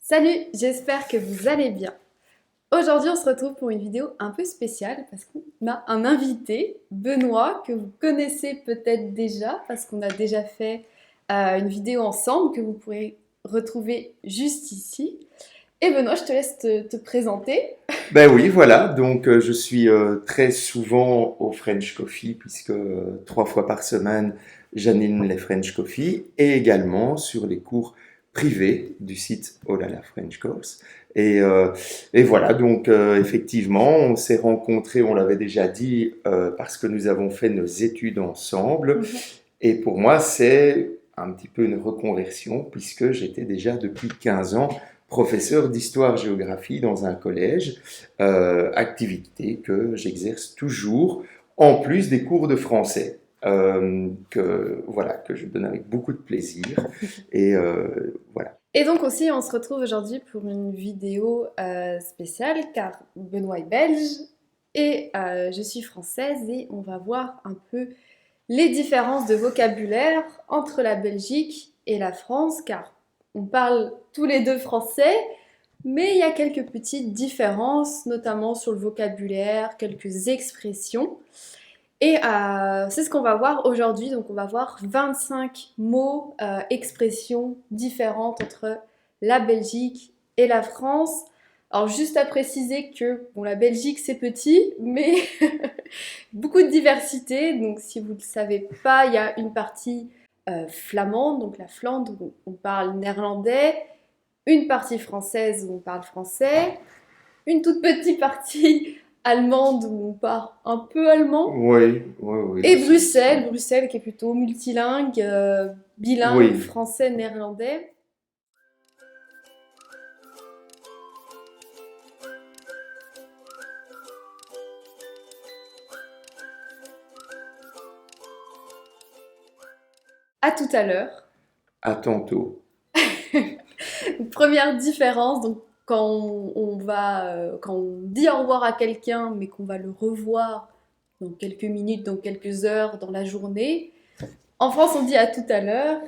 Salut, j'espère que vous allez bien. Aujourd'hui, on se retrouve pour une vidéo un peu spéciale parce qu'on a un invité, Benoît, que vous connaissez peut-être déjà parce qu'on a déjà fait une vidéo ensemble que vous pourrez retrouver juste ici. Et Benoît, je te laisse te présenter. Ben oui, voilà. Donc, je suis très souvent au French Coffee puisque 3 fois par semaine, j'anime les French Coffee et également sur les cours privés du site Oh là là French Course. Et, euh, et voilà, donc effectivement, on s'est rencontrés, on l'avait déjà dit, parce que nous avons fait nos études ensemble. Mhm. Et pour moi, c'est un petit peu une reconversion puisque j'étais déjà depuis 15 ans professeur d'histoire-géographie dans un collège, activité que j'exerce toujours, en plus des cours de français, que je donne avec beaucoup de plaisir. Et voilà. Et donc aussi, on se retrouve aujourd'hui pour une vidéo spéciale car Benoît est belge et je suis française et on va voir un peu les différences de vocabulaire entre la Belgique et la France, car on parle tous les deux français, mais il y a quelques petites différences, notamment sur le vocabulaire, quelques expressions. Et c'est ce qu'on va voir aujourd'hui. Donc on va voir 25 mots, expressions différentes entre la Belgique et la France. Alors juste à préciser que bon, la Belgique c'est petit, mais beaucoup de diversité. Donc si vous ne le savez pas, il y a une partie flamande, donc la Flandre où on parle néerlandais, une partie française où on parle français, une toute petite partie allemande où on parle un peu allemand, Oui, oui, oui. et Bruxelles qui est plutôt multilingue, bilingue, Oui. français-néerlandais. À tout à l'heure. À tantôt. Première différence, donc quand on dit au revoir à quelqu'un, mais qu'on va le revoir dans quelques minutes, dans quelques heures, dans la journée. En France, on dit à tout à l'heure,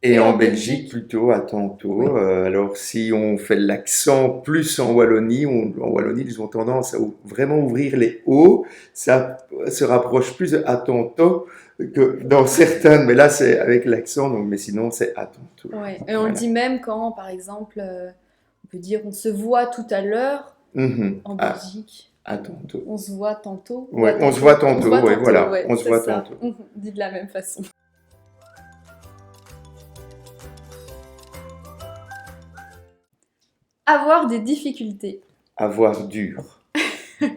Et et en en Belgique, Belgique, plutôt à tantôt. oui. Alors, si on fait l'accent plus en Wallonie, en Wallonie, ils ont tendance à vraiment ouvrir les O. Ça se rapproche plus de à tantôt que dans certaines. Mais là, c'est avec l'accent, donc, mais sinon, c'est à tantôt. Ouais. Et on le Voilà. dit même quand, par exemple, on peut dire on se voit tout à l'heure Mhm. en Belgique. À tantôt. On se voit tantôt ou à Ouais, on se voit tantôt. On se tantôt, voit ouais, tantôt, voilà. ouais, On se c'est voit ça. tantôt. Dit de la même façon. Avoir des difficultés. Avoir dur. Donc,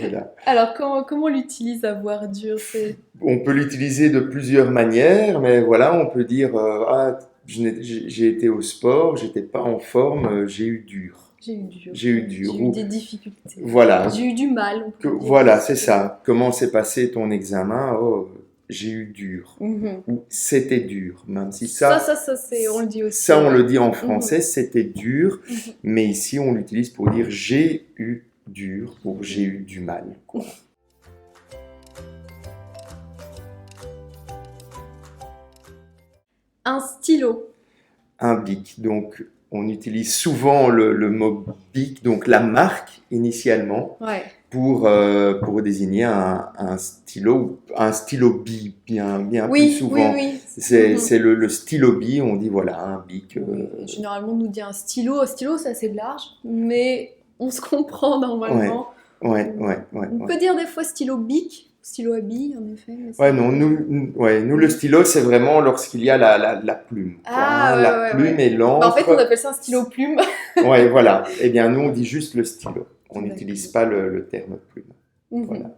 voilà. Alors, comment on l'utilise avoir dur? C'est On peut l'utiliser de plusieurs manières, mais voilà, on peut dire ah, j'ai été au sport, j'étais pas en forme, j'ai eu dur. j'ai eu dur, J'ai eu ouais. J'ai dur. eu Ou des difficultés. J'ai voilà, eu du mal, on pourrait dire voilà, aussi. c'est ça. Comment s'est passé ton examen? Oh, j'ai eu dur. Mhm. Ou c'était dur. Même si On le dit aussi, ça on le ouais. dit en Mhm. français, c'était dur, Mhm. mais ici on l'utilise pour dire j'ai eu dur, pour j'ai eu du mal, quoi. Un stylo. Un bic. Donc, on utilise souvent le mot bic, donc la marque initialement, Ouais. pour désigner un stylo bi, bien plus Oui, oui, souvent. oui. Mhm. C'est le stylo bi, on dit voilà, un bic. Oui. Et généralement, on nous dit un stylo. Un stylo, c'est assez large, mais on se comprend Ouais, normalement. ouais, On, ouais, ouais, on ouais. peut dire des fois stylo bic, stylo à billes, en effet, mais c'est Ouais, un non, peu. nous, le Mm. stylo, c'est vraiment lorsqu'il y a la plume, quoi, Ah, hein, la ouais, ouais, plume ouais. et Bah, en fait, on l'encre. appelle ça un stylo plume. Ouais, voilà. Eh bien, nous, on dit juste le stylo. On n'utilise D'accord. pas le terme plume. Mhm. Voilà.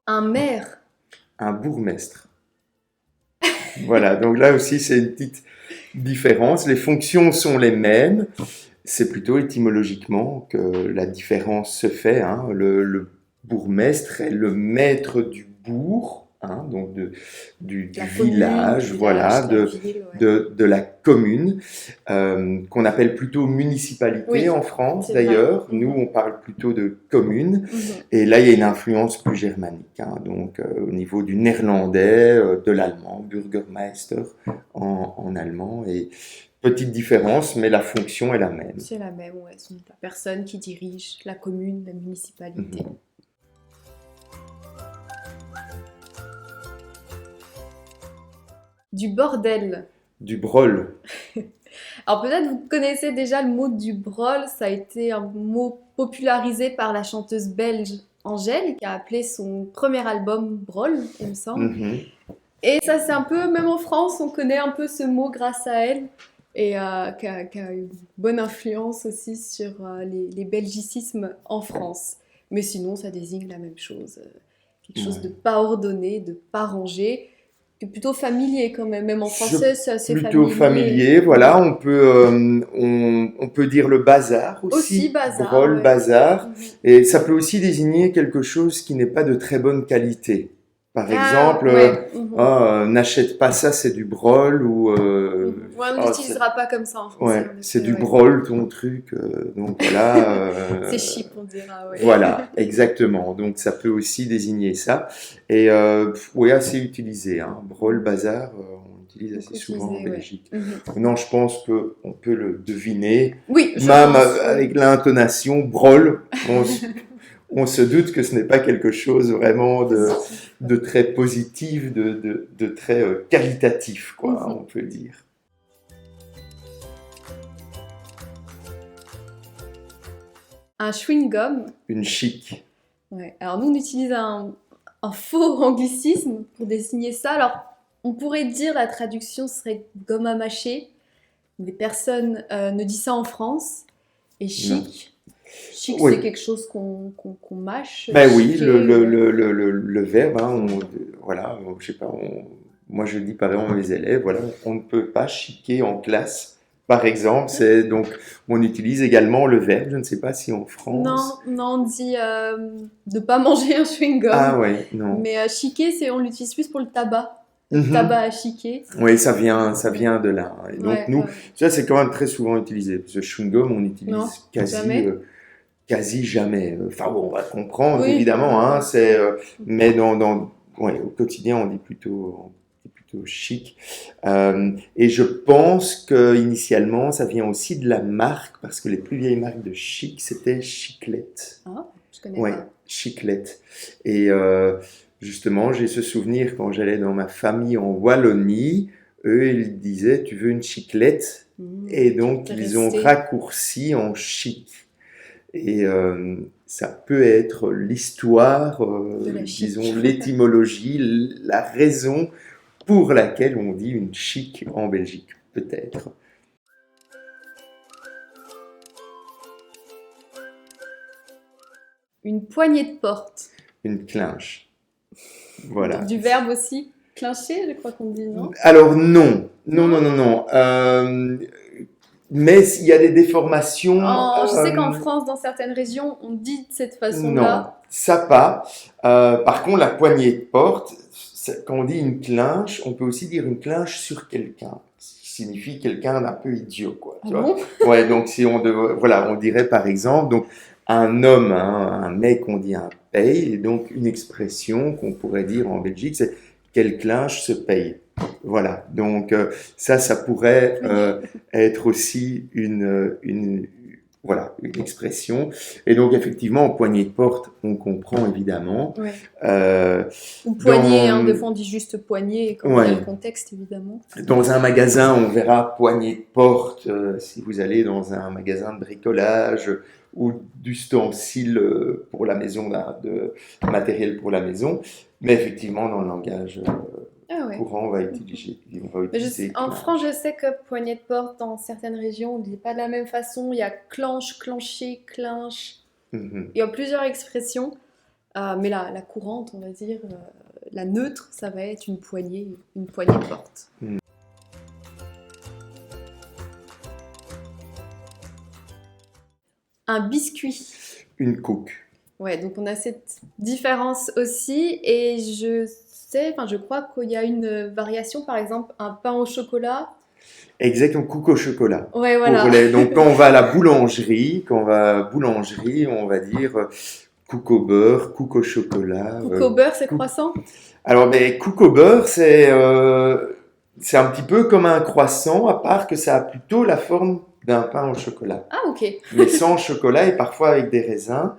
Un maire. Un bourgmestre. Voilà, donc là aussi, c'est une petite différence. Les fonctions sont les mêmes. C'est plutôt étymologiquement que la différence se fait, hein. Le bourgmestre est le maître du bourg. hein, donc du La commune, village, voilà, la ville, ouais. de la commune, qu'on appelle plutôt municipalité Oui, en France c'est vrai. d'ailleurs. Nous, on parle plutôt de commune. Mhm. Et là, il y a une influence plus germanique, hein, donc au niveau du néerlandais, de l'allemand, Bürgermeister en allemand. Et petite différence, mais la fonction est la même. C'est la même, ouais. C'est la personne qui dirige la commune, la municipalité. Mhm. Du bordel. Du brol. Alors peut-être vous connaissez déjà le mot du brol, ça a été un mot popularisé par la chanteuse belge Angèle, qui a appelé son premier album Brol, il me semble. Mhm. Et ça c'est un peu, même en France, on connaît un peu ce mot grâce à elle, et qui a une bonne influence aussi sur les belgicismes en France. Mais sinon, ça désigne la même chose, quelque chose Ouais. de pas ordonné, de pas rangé, qui est plutôt familier quand même. Même en C'est français, c'est assez plutôt familier. familier, voilà. On peut dire le bazar Aussi aussi, bazar, brol, ouais. bazar. Mhm. Et ça peut aussi désigner quelque chose qui n'est pas de très bonne qualité. Par Ah, exemple, ouais. Mhm. n'achète pas ça, c'est du brol, ou Mhm. Ouais, on ah, l'utilisera pas comme ça en français, ouais, en c'est effet, du ouais. brol ton truc. Donc voilà. C'est cheap, on dira, ouais. Voilà, exactement. Donc ça peut aussi désigner ça. Et oui, assez utilisé, hein. Brol, bazar, on utilise assez Beaucoup souvent en utilisé, ouais. Belgique. Mhm. Non, je pense qu'on peut le deviner, Oui, je même pense, oui. avec l'intonation, brol, on se doute que ce n'est pas quelque chose vraiment Positif. de très positif, de très qualitatif, quoi, Mhm. on peut le dire. Un chewing-gum. Une chic. Ouais. Alors nous, on utilise un faux anglicisme pour désigner ça. Alors, on pourrait dire la traduction serait gomme à mâcher, mais personne ne dit ça en France. Et Non. chic, Oui. c'est quelque chose qu'on mâche. Ben oui, Chiquer, ouais. le verbe, hein, voilà, je sais pas, moi je dis par exemple à mes élèves, voilà, on ne peut pas chiquer en classe, par exemple, c'est donc, on utilise également le verbe, je ne sais pas si en Non, France, non, on dit de pas manger un chewing-gum. ah ouais, non. Mais chiquer, on l'utilise plus pour le tabac. Le Mhm. tabac à chiquer. Oui, ça vient de là, hein. Et donc Ouais, nous, ouais. ça c'est quand même très souvent utilisé, parce que chewing-gum, on Non, utilise quasi, jamais. quasi jamais. Enfin bon, on va comprendre Oui. évidemment, hein, mais ouais, au quotidien on dit plutôt chic. Et je pense que initialement ça vient aussi de la marque, parce que les plus vieilles marques de chic c'était Chiclette. Ah, je connais Ouais, pas. Chiclette. Et justement, j'ai ce souvenir quand j'allais dans ma famille en Wallonie, eux ils disaient tu veux une chiclette, et donc T'es ils ont resté. raccourci en chic. Et ça peut être l'histoire, De la chic. disons l'étymologie, la raison pour laquelle on dit une chic en Belgique, peut-être. Une poignée de porte. Une clinche. Voilà. Du verbe aussi. Clincher, je crois qu'on dit, non? Alors non, non, non, Non? non, non. Mais il y a des déformations. Je sais qu'en France, dans certaines régions, on dit de cette Non, façon-là. ça pas. Par contre, la poignée de porte, quand on dit une clinche, on peut aussi dire une clinche sur quelqu'un, ce qui signifie quelqu'un d'un peu idiot, quoi. Ah Tu vois? bon? Ouais, donc si voilà, on dirait par exemple, donc un homme, hein, un mec, on dit un paye, et donc une expression qu'on pourrait dire en Belgique, c'est quelle clinche se paye. Voilà, donc ça pourrait être aussi voilà, une expression. Et donc, effectivement, en poignée de porte, on comprend évidemment. Ouais. Euh, Ou poignée, hein, des dans, fois on dit juste poignée, quand il y a le ouais, contexte, évidemment. dans un magasin, on verra poignée de porte si vous allez dans un magasin de bricolage ou d'ustensiles pour la maison, de matériel pour la maison. Mais effectivement, dans le langage Ah ouais. courant, on va utiliser En clinch. France, je sais que poignée de porte, dans certaines régions, on ne dit pas de la même façon. Il y a clenche, clencher, clinche. Mhm. Il y a plusieurs expressions. Mais la courante, on va dire, la neutre, ça va être une poignée de porte. Mhm. Un biscuit. Une coque. Ouais, donc on a cette différence aussi. Et je sais, enfin je crois qu'il y a une variation, par exemple un pain au chocolat. Exactement, couc au chocolat. Ouais, Pour voilà. donc quand on va à la boulangerie, quand on va à la boulangerie, on va dire couc au beurre, couc au chocolat. Coucou au beurre, c'est Couc- croissant? Alors, mais couc au beurre, c'est un petit peu comme un croissant, à part que ça a plutôt la forme d'un pain au chocolat. Ah, ok. Mais sans chocolat et parfois avec des raisins.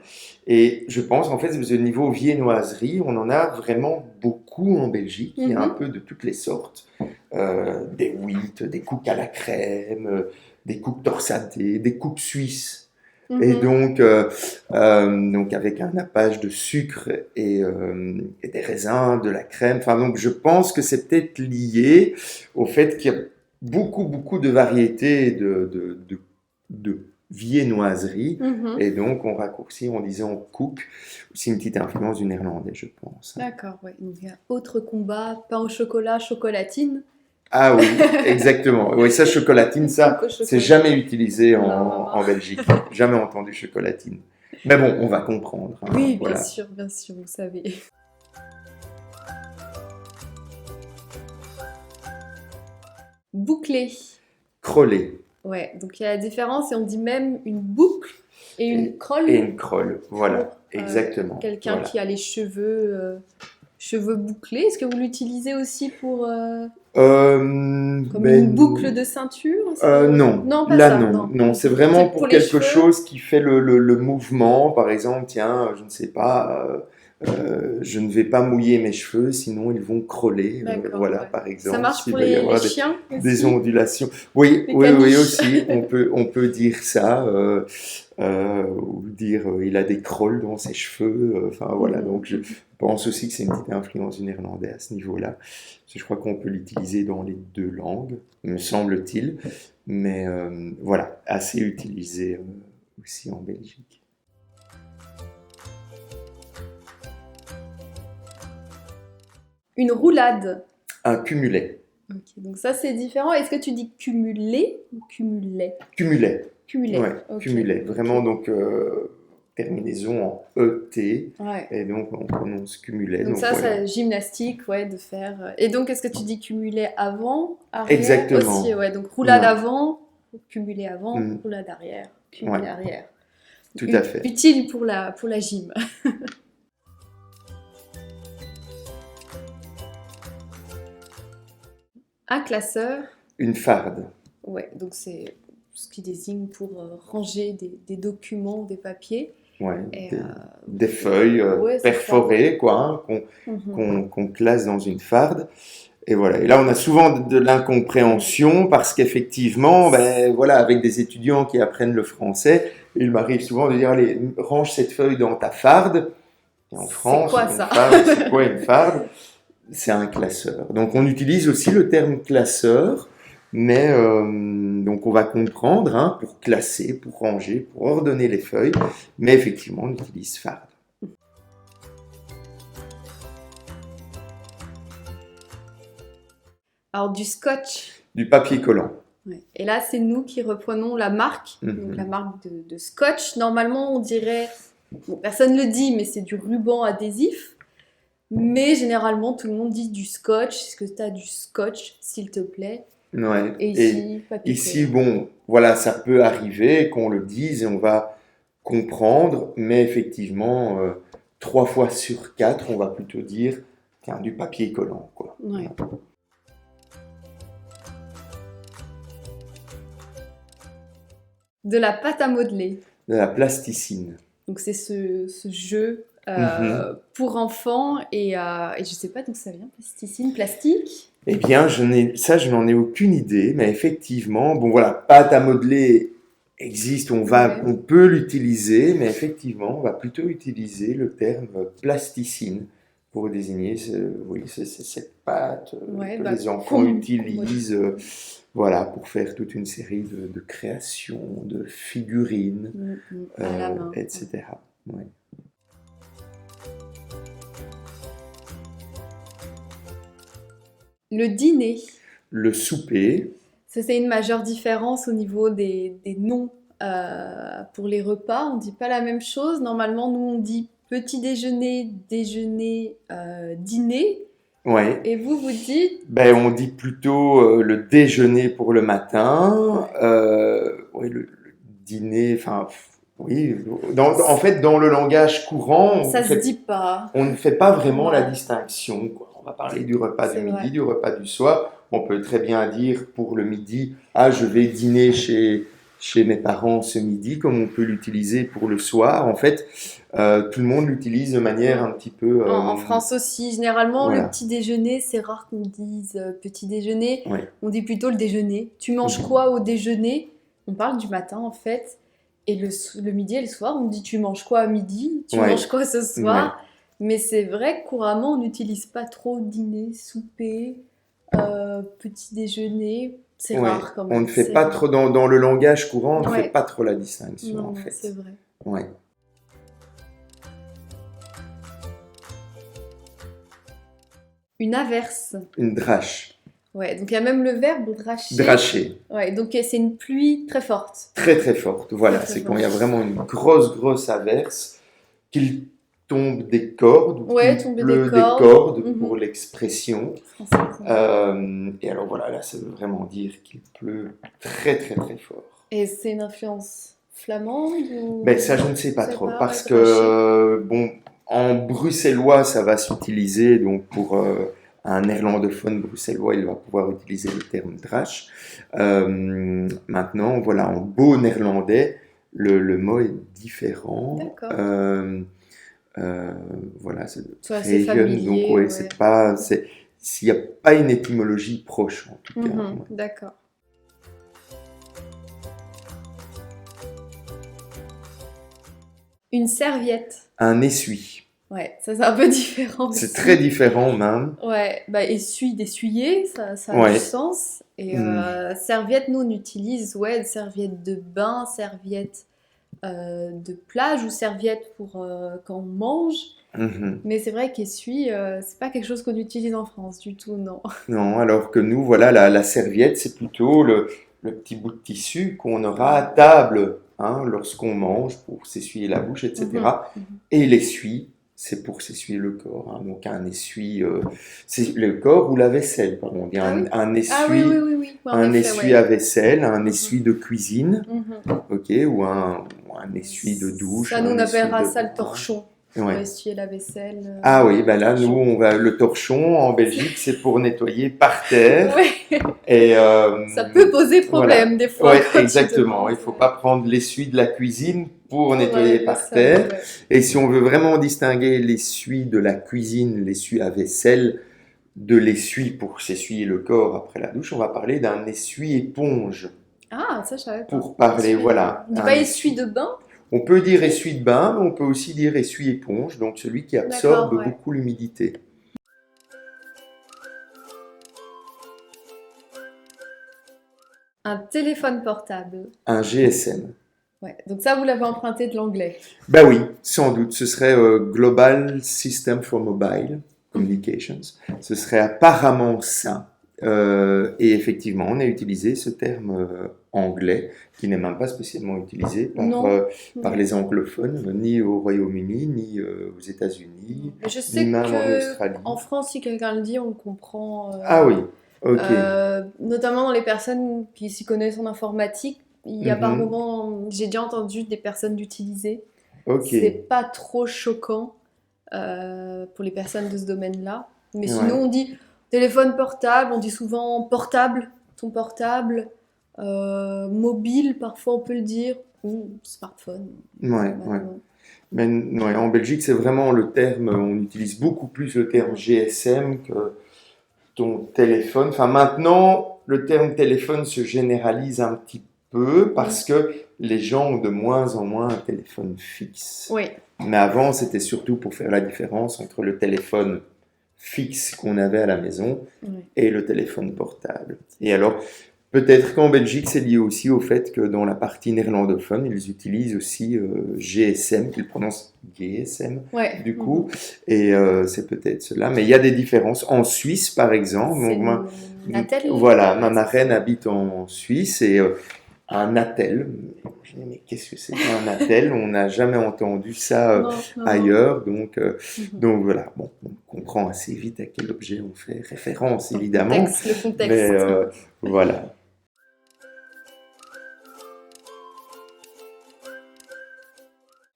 Et je pense, en fait, au niveau viennoiserie, on en a vraiment beaucoup en Belgique. Il y a un Mhm, peu de toutes les sortes. Des wheat, des cooks à la crème, des cooks torsadés, des cooks suisses. Et mhm. donc avec un nappage de sucre et des raisins, de la crème. Enfin, donc je pense que c'est peut-être lié au fait qu'il y a beaucoup, beaucoup de variétés de viennoiserie. Mhm. Et donc on raccourcit en disant cook. C'est une petite influence du néerlandais, je pense. D'accord, ouais. Donc il y a autre combat, pain au chocolat, chocolatine. Ah oui, exactement. Oui, ça, chocolatine, Coucou ça, au c'est chocolat. jamais utilisé Non, non, non. en Belgique. Jamais entendu chocolatine. Mais bon, on va comprendre, hein, Oui, voilà. bien sûr, vous savez. Bouclé. Crollet Ouais, donc il y a la différence et on dit même une boucle et une et, crolle et une crolle. pour Voilà, exactement. quelqu'un Voilà. qui a les cheveux bouclés. Est-ce que vous l'utilisez aussi pour comme une boucle de ceinture? Non, Non, pas là ça, non, non. non, c'est Ok. vraiment C'est pour pour les quelque cheveux? chose qui fait le mouvement. Par exemple, tiens, je ne sais pas, je ne vais pas mouiller mes cheveux, sinon ils vont crôler. D'accord, Voilà, ouais. par Ça exemple, marche s'il pour va y les avoir chiens des aussi? ondulations. Oui, Les oui, oui, caniches? aussi, on peut dire ça, ou dire il a des crolles dans ses cheveux. Enfin voilà, Mhm. donc je pense aussi que c'est une petite influence du néerlandais à ce niveau-là. Parce que je crois qu'on peut l'utiliser dans les deux langues, me semble-t-il. Mais voilà, assez utilisé aussi en Belgique. Une roulade. Un cumulet. Ok, donc ça c'est différent. Est-ce que tu dis cumulé ou cumulet? Cumulet. Cumulet. Ouais, Ok. cumulet. Ok. Vraiment, donc, terminaison en ET. Ouais. Et donc, on prononce cumulet. Donc Donc, ça, voilà. c'est gymnastique, ouais, de faire. Et donc, est-ce que tu dis cumuler avant, arrière aussi, Exactement. ouais. Donc roulade Ouais. avant, cumuler avant, Mm. roulade arrière, cumuler Ouais, arrière. tout à fait. Utile pour la gym. Un classeur, Une farde. ouais. Donc c'est ce qui désigne pour ranger des documents, des papiers. Ouais, Et, des feuilles ouais, c'est ça. perforées, quoi, hein, Mhm. qu'on classe dans une farde. Et voilà. Et là, on a souvent de l'incompréhension parce qu'effectivement, ben, voilà, avec des étudiants qui apprennent le français, il m'arrive souvent de dire, allez, range cette feuille dans ta farde. Et en C'est France, quoi une ça? farde, c'est quoi une farde? C'est un classeur. Donc, on utilise aussi le terme classeur, mais donc on va comprendre, hein, pour classer, pour ranger, pour ordonner les feuilles, mais effectivement, on utilise farde. Alors du scotch. Du papier collant. Ouais. Et là, c'est nous qui reprenons la marque, donc la Mhm. marque de scotch. Normalement, on dirait, bon, personne ne le dit, mais c'est du ruban adhésif. Mais généralement, tout le monde dit du scotch. Est-ce que tu as du scotch, s'il te plaît? Ouais. Et Et ici, papier ici, collant. bon, voilà, ça peut arriver qu'on le dise et on va comprendre, mais effectivement, 3 fois sur 4, on va plutôt dire tiens, du papier collant, quoi. Ouais. De la pâte à modeler. De la plasticine. Donc c'est ce jeu Mhm. pour enfants et je sais pas d'où ça vient, plasticine, plastique. Eh bien, je n'en ai aucune idée, mais effectivement, bon voilà, pâte à modeler existe, Ouais. on peut l'utiliser, mais effectivement, on va plutôt utiliser le terme plasticine pour désigner oui, c'est cette pâte Ouais, que bah, les enfants comme moi. utilisent, voilà, pour faire toute une série de créations, de figurines, À la main. etc. Ouais. Le dîner. Le souper, Ça, c'est une majeure différence au niveau des noms pour les repas. On dit pas la même chose. Normalement, nous, on dit petit déjeuner, déjeuner, dîner. Ouais. Et vous dites... Ben, on dit plutôt le déjeuner pour le matin, ouais, le dîner, enfin, oui. En fait, dans le langage courant, Ça se dit pas. on ne fait pas vraiment la Ouais, distinction, quoi. On va parler du repas du c'est midi, vrai. du repas du soir. On peut très bien dire pour le midi, ah, je vais dîner chez mes parents ce midi, comme on peut l'utiliser pour le soir. En fait, tout le monde l'utilise de manière Mm. un petit peu, En France aussi, généralement, le voilà, petit déjeuner, c'est rare qu'on dise petit déjeuner. ouais. On dit plutôt le déjeuner. Tu manges Mhm. quoi au déjeuner? On parle du matin, en fait. Et le midi et le soir, on dit tu manges quoi à midi? Tu Ouais, manges quoi ce ouais. soir? Mais c'est vrai que couramment, on n'utilise pas trop dîner, souper, petit déjeuner. C'est Ouais, rare quand on même, ne fait c'est pas rare. trop dans le langage courant, on ne fait Ouais, pas trop la distinction non, en non, c'est fait. vrai. Ouais. Une averse. Une drache, Ouais, donc il y a même le verbe dracher. dracher, Ouais, donc c'est une pluie très forte. très très forte. Très Voilà, très c'est quand il y forte. a vraiment une grosse averse, qu'il tombe des cordes ou Ouais, qu'il tomber des pleut des cordes. cordes pour Mhm. l'expression. Française. Et alors voilà, là ça veut vraiment dire qu'il pleut très très très fort. Et c'est une influence flamande Ben ou... ça je ne sais Je pas sais trop pas, ouais, parce que dracher. bon en bruxellois ça va s'utiliser donc pour un néerlandophone bruxellois il va pouvoir utiliser le terme drache. Maintenant voilà en beau néerlandais le mot est différent. D'accord. Euh, voilà c'est C'est assez regen donc familier, ouais ouais. c'est pas c'est s'il n'y a pas une étymologie proche en tout cas. Mhm, Ouais. d'accord. Une serviette. Un essuie Ouais, ça c'est un peu différent c'est très aussi. différent même. Ouais, bah essuie, d'essuyer, ça a du Ouais. sens. Et Hmm. serviette, nous on utilise, ouais, serviette de bain, serviette de plage ou serviette pour quand on mange. Mhm. Mais c'est vrai qu'essuie, c'est pas quelque chose qu'on utilise en France du tout, non. Non, alors que nous, voilà, la serviette, c'est plutôt le petit bout de tissu qu'on aura à table hein, lorsqu'on mange pour s'essuyer la bouche, Mhm, etc. mhm. Et l'essuie, c'est pour s'essuyer le corps. Hein. Donc un essuie, c'est le corps ou la vaisselle, pardon. On dit Ah oui? Ah oui, oui, essuie, oui, oui, ouais, en un effet, essuie ouais. à vaisselle, un Mhm, essuie de cuisine, mhm. ok, ou un essuie de douche, Ça, ou nous, un on essuie appellera de ça le bain. torchon. Pour Ouais. essuyer la vaisselle, Ah oui, ben là, nous, torchon. on va le torchon en Belgique, c'est pour nettoyer par terre. Ouais, Et ça peut poser voilà. problème des fois Ouais, quand tu exactement. demandes Il faut pas prendre l'essuie de la cuisine pour pour nettoyer le par salon, terre. ouais. Et si on veut vraiment distinguer l'essuie de la cuisine, l'essuie à vaisselle, de l'essuie pour s'essuyer le corps après la douche, on va parler d'un essuie-éponge. Ah, ça, je savais pas. Pour parler, Essuie. voilà, On dit un pas essuie essuie. de bain? On peut dire essuie de bain, mais on peut aussi dire essuie-éponge, donc celui qui D'accord, absorbe ouais. beaucoup l'humidité. Un téléphone portable. Un GSM. Ouais. Donc ça, vous l'avez emprunté de l'anglais. Ben oui, sans doute. Ce serait Global System for Mobile Communications. Ce serait apparemment ça. Et effectivement, on a utilisé ce terme anglais, qui n'est même pas spécialement utilisé Non. par Non. les anglophones, ni au Royaume-Uni, ni aux États-Unis, Mais je ni sais même en que Australie. en France, si quelqu'un le dit, on le comprend. Ah oui, ok. Notamment dans les personnes qui s'y connaissent en informatique. Il y a par Mhm. moments, j'ai déjà entendu des personnes l'utiliser. Ok, C'est pas trop choquant pour les personnes de ce domaine-là. Mais sinon, ouais, on dit téléphone portable, on dit souvent portable, ton portable, mobile, parfois on peut le dire, ou smartphone ouais. maintenant. Mais ouais, en Belgique, c'est vraiment le terme, on utilise beaucoup plus le terme Mhm. GSM que ton téléphone. Enfin, maintenant, le terme téléphone se généralise un petit peu Oui, parce que les gens ont de moins en moins un téléphone fixe. oui, Mais avant, c'était surtout pour faire la différence entre le téléphone fixe qu'on avait à la maison oui. et le téléphone portable. Et alors, peut-être qu'en Belgique, c'est lié aussi au fait que dans la partie néerlandophone, ils utilisent aussi GSM, qu'ils prononcent GSM Ouais. du Mhm. coup, et c'est peut-être cela. Mais il y a des différences. En Suisse, par exemple, C'est donc moi, Natel, voilà, ma ouais, c'est ça. marraine habite en Suisse et un attel. Je dis, mais qu'est-ce que c'est qu'un attel? On n'a jamais entendu ça Non, non, non. ailleurs. Donc, Mhm. donc voilà, bon, on comprend assez vite à quel objet on fait référence, Le évidemment. contexte. Mais voilà.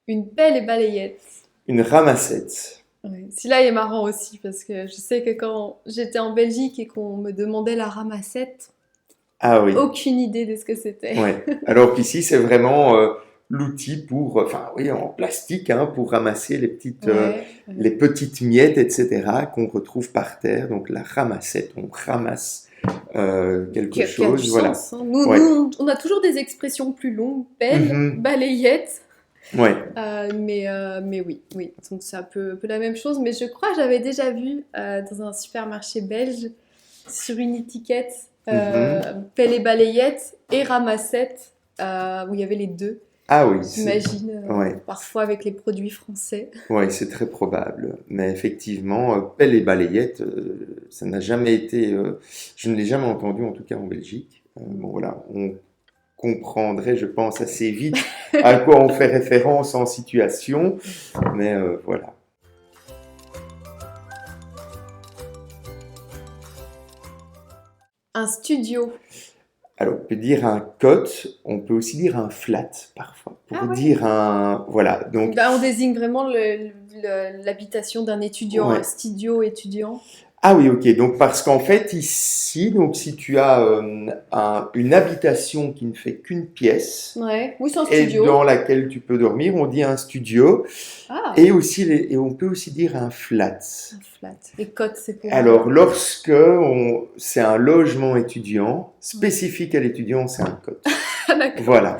Une pelle et balayette. Une ramassette. Ouais. Celui-là est marrant aussi parce que je sais que quand j'étais en Belgique et qu'on me demandait la ramassette, Ah oui. aucune idée de ce que c'était. Ouais. Alors qu'ici, c'est vraiment l'outil pour, enfin oui, en plastique, hein, pour ramasser les petites miettes, etc., qu'on retrouve par terre. Donc la ramassette, on ramasse quelque Qui a du chose. Voilà. sens. Hein. Nous, Ouais. nous, on a toujours des expressions plus longues, pelle, balayette. Ouais. Mais oui. Donc c'est un peu la même chose. Mais je crois que j'avais déjà vu dans un supermarché belge sur une étiquette pelle et balayette et ramassette où il y avait les deux. Ah oui. J'imagine parfois avec les produits français. Oui, c'est très probable. Mais effectivement, pelle et balayette, ça n'a jamais été. Je ne l'ai jamais entendu, en tout cas en Belgique. Bon voilà, on comprendrait, je pense, assez vite à quoi on fait référence en situation. Mais voilà. Un studio. Alors, on peut dire un cote, on peut aussi dire un flat parfois, pour dire un... Voilà, donc... Bah, on désigne vraiment l'habitation d'un étudiant, Ouais. un studio étudiant. Ah oui, ok. Donc, parce qu'en fait, ici, donc, si tu as une habitation qui ne fait qu'une pièce, Ouais. Oui, c'est un et studio. dans laquelle tu peux dormir, on dit un studio. Ah, Et aussi, et on peut aussi dire un flat. un flat. Et cote, c'est pour... Alors, c'est un logement étudiant, spécifique à l'étudiant, c'est un cote. D'accord. Voilà.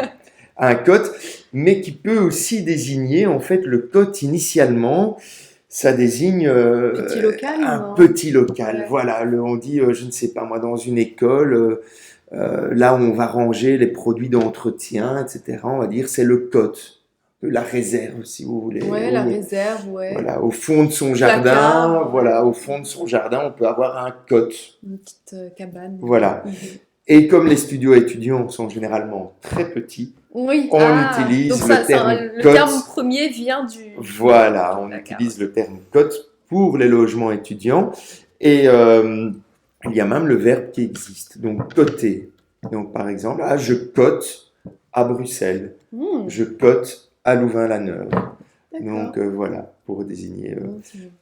Un cote, mais qui peut aussi désigner, en fait, le cote initialement, ça désigne Petit local, un non? petit local. Ouais. Voilà, on dit, je ne sais pas moi, dans une école, là où on va ranger les produits d'entretien, etc. On va dire c'est le cote, la réserve, si vous voulez. Ouais, la réserve, ouais. Voilà, au fond de son jardin, Placard, voilà, au fond de son jardin, on peut avoir un cote. Une petite cabane. Voilà. Et comme les studios étudiants sont généralement très petits, Oui, on utilise donc le terme le cote. terme premier vient du... Voilà, on D'accord. utilise le terme cote pour les logements étudiants. Et il y a même le verbe qui existe. Donc, coter. Donc, par exemple, je cote à Bruxelles. Je cote à Louvain-la-Neuve. Donc, voilà, pour désigner.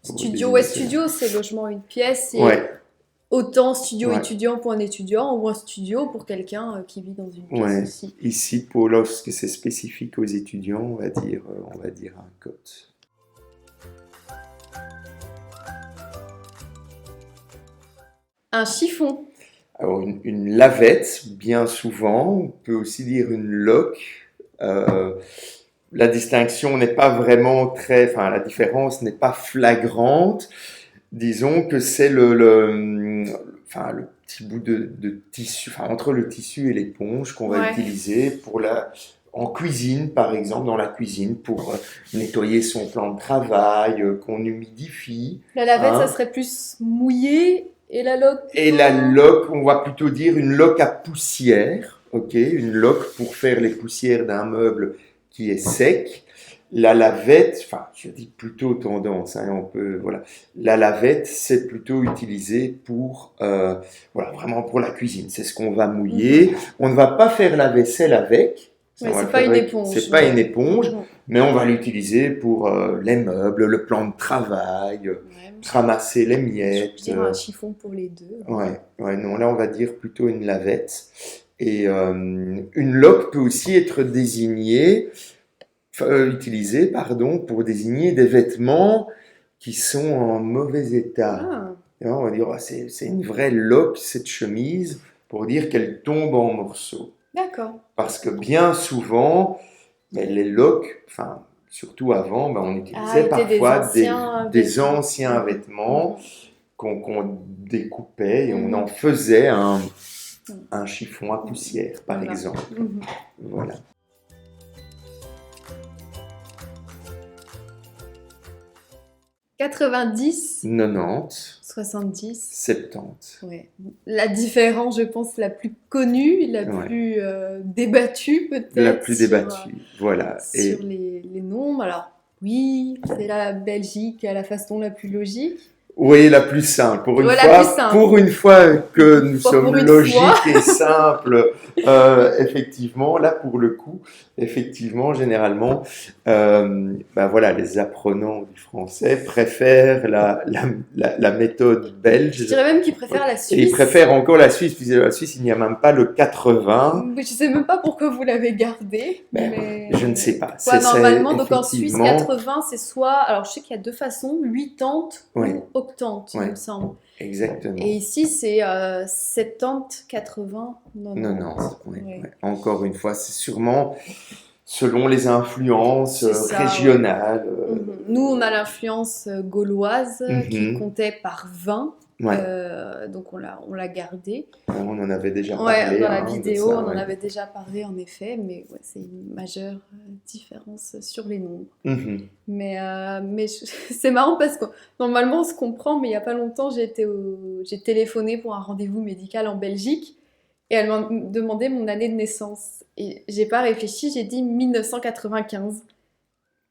Studio, studio, c'est logement une pièce. Et ouais. autant studio étudiant pour un étudiant, ou un studio pour quelqu'un qui vit dans une pièce aussi. Ici, lorsque c'est spécifique aux étudiants, on va dire un cote. Un chiffon. Alors, une lavette, bien souvent, on peut aussi dire une loque. La distinction n'est pas vraiment la différence n'est pas flagrante. Disons que c'est le petit bout de tissu, entre le tissu et l'éponge qu'on va utiliser en cuisine, par exemple, dans la cuisine, pour nettoyer son plan de travail, qu'on humidifie. La lavette, ça serait plus mouillé, et la loque? Et la loque, on va plutôt dire une loque à poussière, ok, une loque pour faire les poussières d'un meuble qui est sec. La lavette, je dis plutôt tendance, la lavette, c'est plutôt utilisé pour, vraiment pour la cuisine. C'est ce qu'on va mouiller. On ne va pas faire la vaisselle avec. C'est pas une éponge. C'est pas une éponge, mais on va l'utiliser pour les meubles, le plan de travail, ramasser les miettes. Je dirais un chiffon pour les deux. Non, là on va dire plutôt une lavette. Et une loque peut aussi être utilisée pour désigner des vêtements qui sont en mauvais état. On va dire, c'est une vraie loque, cette chemise, pour dire qu'elle tombe en morceaux. D'accord. Parce que bien souvent, les loques, surtout avant, on utilisait parfois des anciens vêtements qu'on découpait et on en faisait un chiffon à poussière, par exemple. Voilà. 90, 90, 70. 70. Ouais. La différence, je pense, la plus connue, la Ouais. plus débattue peut-être. La plus débattue, voilà. Sur les nombres. Alors, oui, c'est la Belgique à la façon la plus logique. Oui, la plus simple. Pour une Ouais, la fois, plus simple. pour une fois que nous Fois sommes pour une logiques fois. et simples, effectivement, là pour le coup, effectivement, généralement, ben voilà, les apprenants du français préfèrent la méthode Je belge. dirais même qu'ils préfèrent la Et ils Suisse. préfèrent encore la Suisse, puisque la Suisse, il n'y a même pas le 80. Je sais même pas pourquoi vous l'avez gardé, Ben, mais je ne sais pas. ouais, normalement, donc en Suisse, effectivement, 80, c'est soit, alors je sais qu'il y a deux façons, 80 Ouais. ou octante, il Ouais. me semble. exactement. Et ici, c'est 70, 80, 90. 90, oui, Ouais. ouais. Encore une fois, c'est sûrement selon les influences C'est ça, régionales. Nous, on a l'influence gauloise qui Mhm. comptait par 20, Ouais, donc on l'a gardé. on en avait déjà Ouais, parlé. dans la hein, de vidéo, ça, on en ouais. avait déjà parlé en effet, mais ouais, c'est une majeure différence sur les nombres. Mhm. Mais c'est marrant parce que normalement on se comprend, mais il n'y a pas longtemps j'ai téléphoné pour un rendez-vous médical en Belgique et elle m'a demandé mon année de naissance. Et j'ai pas réfléchi, j'ai dit 1995.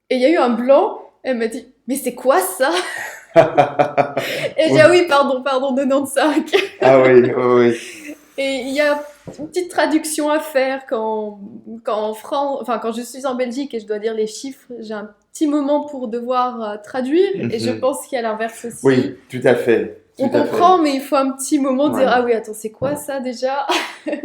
Et il y a eu un blanc, elle m'a dit mais c'est quoi ça? Et j'ai dit ah oui, pardon, 95. Ah oui, oui, oui. Et il y a une petite traduction à faire quand je suis en Belgique et je dois dire les chiffres, j'ai un petit moment pour devoir traduire et je Mhm. pense qu'il y a l'inverse aussi. Oui, tout à fait. On tout à comprend, fait. mais il faut un petit moment de Ouais. dire ah oui, attends, c'est quoi ça déjà?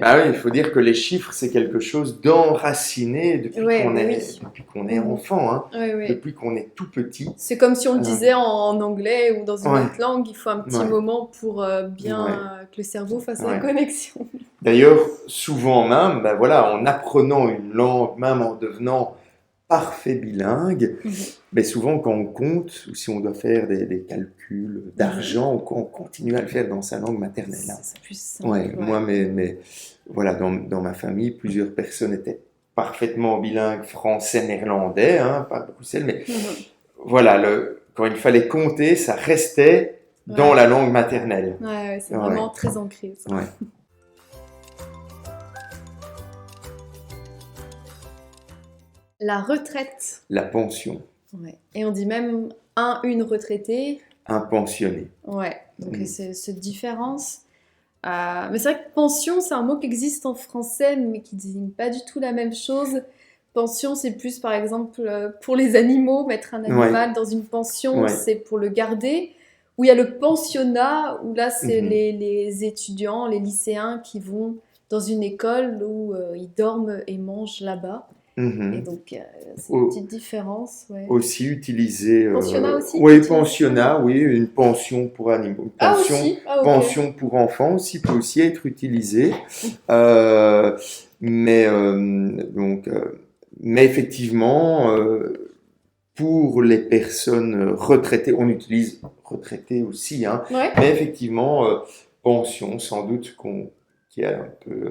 Bah oui, il faut dire que les chiffres, c'est quelque chose d'enraciné depuis Ouais, qu'on mais est, oui. depuis qu'on est Mhm. enfant, hein. Ouais, ouais. Depuis qu'on est tout petit. C'est comme si on le disait en anglais ou dans une Ouais. autre langue, il faut un petit Ouais. moment pour bien Ouais. que le cerveau fasse Ouais. la connexion. D'ailleurs, souvent même, ben voilà, en apprenant une langue, même en devenant parfait bilingue, Mhm. mais souvent quand on compte, ou si on doit faire des calculs d'argent, on continue à le faire dans sa langue maternelle. hein. C'est plus simple. Ouais, moi, voilà, dans ma famille, plusieurs personnes étaient parfaitement bilingues français-néerlandais, hein, pas Bruxelles, mais Mhm. voilà, quand il fallait compter, ça restait dans Ouais. la langue maternelle. Ouais, c'est Ouais. vraiment très ancré ça. Ouais. La retraite. La pension, Ouais. Et on dit même une retraitée. un pensionné. Ouais. Donc Mm. c'est cette différence. Mais c'est vrai que pension, c'est un mot qui existe en français, mais qui désigne pas du tout la même chose. Pension, c'est plus par exemple pour les animaux, mettre un animal dans une pension, Ouais. c'est pour le garder. Où il y a le pensionnat, où là c'est Mhm. les étudiants, les lycéens qui vont dans une école où ils dorment et mangent là-bas. Mhm. Et donc, c'est une Au- petite différence. Ouais. Aussi utilisé. Pensionnat aussi, Oui, tu dis pensionnat, oui, une pension pour animaux. Une Ah pension, aussi, ah ok. pension pour enfants aussi peut aussi être utilisé. Mais donc, mais effectivement, pour les personnes retraitées, on utilise retraité aussi, hein. Ouais. Mais effectivement, pension, sans doute qu'il y a un peu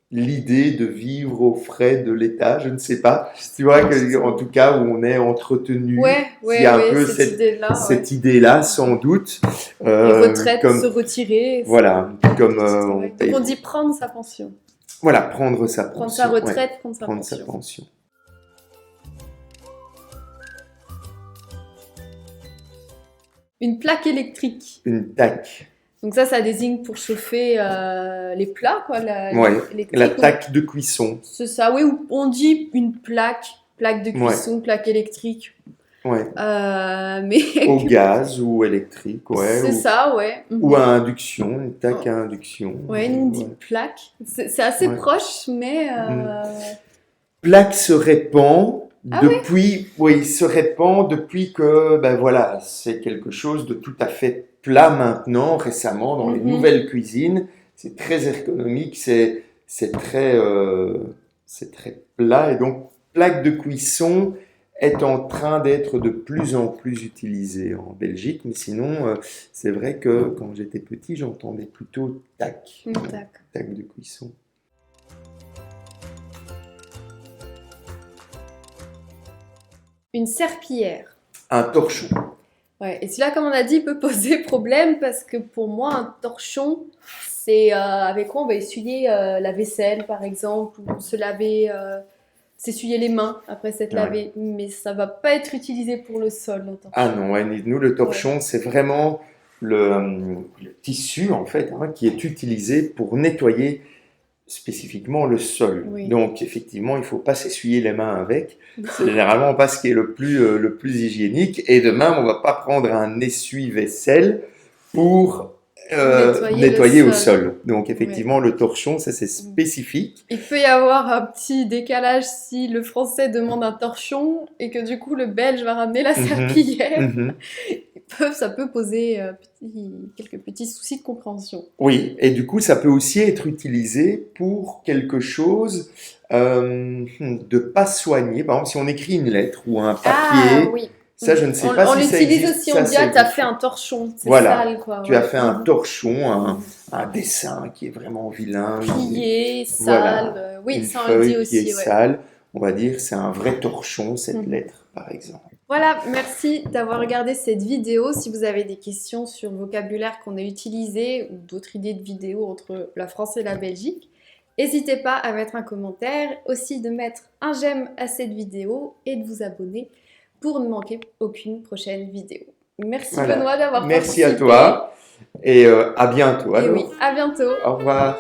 l'idée de vivre aux frais de l'État, je ne sais pas. Tu vois, en tout cas, où on est entretenu. Ouais, Il y a un peu cette idée-là. cette idée-là, sans doute. Et retraite, comme, se retirer. voilà, comme Ouais. paye- Donc on dit prendre sa pension. voilà, prendre sa pension. Prendre sa retraite, ouais, prendre sa prendre pension. sa pension. Une plaque électrique. Une tac. Donc ça désigne pour chauffer les plats, quoi, Ouais, électrique. la tac de cuisson. C'est ça, oui, ou on dit une plaque de cuisson, plaque électrique. Ouais. Mais Au gaz ou électrique, ouais. c'est ça, ouais. Ou à induction, une tac à induction. Ouais, nous on dit plaque. C'est assez proche, mais... Plaque se répand Ah depuis, oui, se répand depuis que, ben voilà, c'est quelque chose de tout à fait plat maintenant, récemment, dans les nouvelles cuisines. C'est très ergonomique, c'est très plat. Et donc, plaque de cuisson est en train d'être de plus en plus utilisée en Belgique. Mais sinon, c'est vrai que quand j'étais petit, j'entendais plutôt tac, tac de cuisson. Une serpillière. Un torchon. Ouais. Et celui-là, comme on a dit, peut poser problème parce que pour moi, un torchon, c'est avec quoi on va essuyer la vaisselle, par exemple, ou se laver, s'essuyer les mains après s'être Ouais. lavé. Mais ça va pas être utilisé pour le sol, un Ah torchon. non, ouais, nous, le Ouais. torchon, c'est vraiment le tissu, en fait, hein, qui est utilisé pour nettoyer spécifiquement le sol. Oui. Donc, effectivement, il ne faut pas s'essuyer les mains avec. C'est généralement pas ce qui est le plus hygiénique. Et de même, on ne va pas prendre un essuie-vaisselle pour Pour nettoyer le nettoyer au sol. sol. Donc, Ouais. effectivement, le torchon, ça, c'est spécifique. Il peut y avoir un petit décalage si le français demande un torchon et que du coup le belge va ramener la Mhm, serpillière. mhm. Ça peut poser quelques petits soucis de compréhension. Oui, et du coup, ça peut aussi être utilisé pour quelque chose de pas soigné. Par exemple, si on écrit une lettre ou un Ah papier, oui. ça, je ne sais pas On si ça l'utilise existe. aussi, on Ça, dit ça ah t'as existe fait pas. un torchon, c'est Voilà, sale quoi, tu as ouais. fait un torchon, un dessin qui est vraiment vilain, Plié, sale, voilà, oui une ça on le dit feuille qui est aussi, ouais. sale. On va dire c'est un vrai torchon, cette Mhm. lettre, par exemple. Voilà, merci d'avoir regardé cette vidéo. Si vous avez des questions sur le vocabulaire qu'on a utilisé ou d'autres idées de vidéos entre la France et la Belgique, n'hésitez pas à mettre un commentaire, aussi de mettre un j'aime à cette vidéo et de vous abonner pour ne manquer aucune prochaine vidéo. Merci Voilà, Benoît d'avoir merci à participé toi et à bientôt et oui, alors. à bientôt. Au revoir.